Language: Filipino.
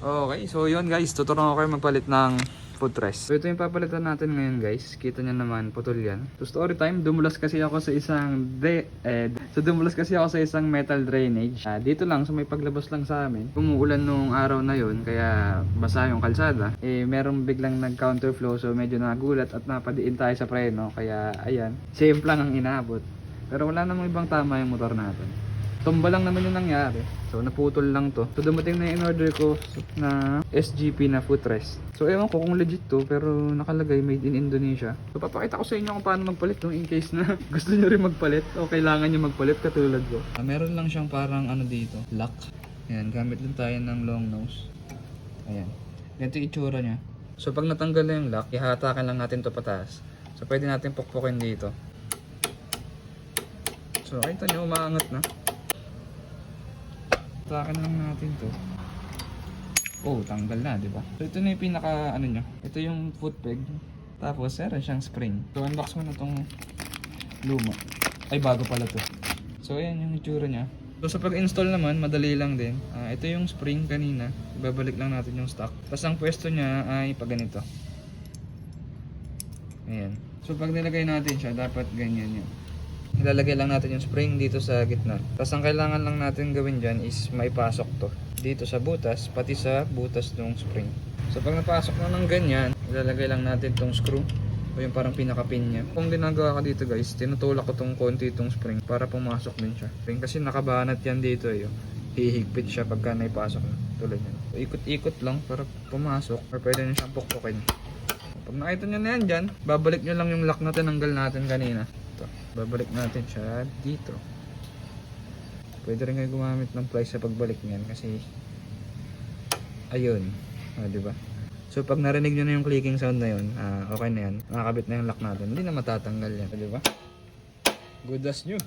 Okay, so yun guys, tuturuan ko kayo magpalit ng footrest. So ito yung papalitan natin ngayon guys. Kita nyo naman, putol yan. So story time, dumulas kasi ako sa isang metal drainage. Dito lang, so may paglabas lang sa amin. Umuulan nung araw na yun, kaya basa yung kalsada. Merong biglang nag-counterflow, so medyo nagulat at napadiin tayo sa preno. Kaya ayan, safe lang ang inabot. Pero wala namang ibang tama yung motor natin. Tumba lang naman yung nangyari. So naputol lang to. So dumating na yung in-order ko na SGP na footrest. So ewan ko kung legit to, pero nakalagay made in Indonesia. So papakita ko sa inyo kung paano magpalit in case na gusto nyo rin magpalit o kailangan nyo magpalit katulad ko. Meron lang siyang parang ano dito, lock. Ayan, gamit lang tayo ng long nose. Ayan. Ganito yung itsura niya. So pag natanggal na yung lock, ihatakan lang natin to pataas. So pwede natin pukpukin dito. So nakita nyo, umaangat na. Takan lang natin to. Oh, tanggal na, di ba? So ito na yung pinaka ano nyo. Ito yung foot peg. Tapos meron siyang spring. So unbox mo na tong luma. Ay, bago pala to. So ayan yung itsura niya. So sa pag-install naman, madali lang din. Ito yung spring kanina. Ibabalik lang natin yung stock. Tapos ang pwesto niya ay pag ganito. Ayan. So pag nilagay natin siya, dapat ganyan yun. Ilalagay lang natin yung spring dito sa gitna. Tapos ang kailangan lang natin gawin dyan is maipasok to dito sa butas, pati sa butas ng spring. So pag napasok na ng ganyan, ilalagay lang natin tong screw o yung parang pinaka-pin niya. Kung ginagawa ka dito guys, tinutulak ko tong konti itong spring para pumasok din siya. Kasi nakabanat yan dito eh. Hihigpit siya pagka naipasok na. Tulad yan. So, ikot-ikot lang para pumasok or pwede na siyang pukpukin. Pag nakita nyo na yan dyan, babalik nyo lang yung lock na tinanggal natin kanina. Babalik natin siya dito. Pwede rin kayo gumamit ng pliers sa pagbalik niyan kasi ayun, diba? So pag narinig nyo na yung clicking sound na yun, okay na yan, makakabit na yung lock natin, hindi na matatanggal yan, diba? Good as new.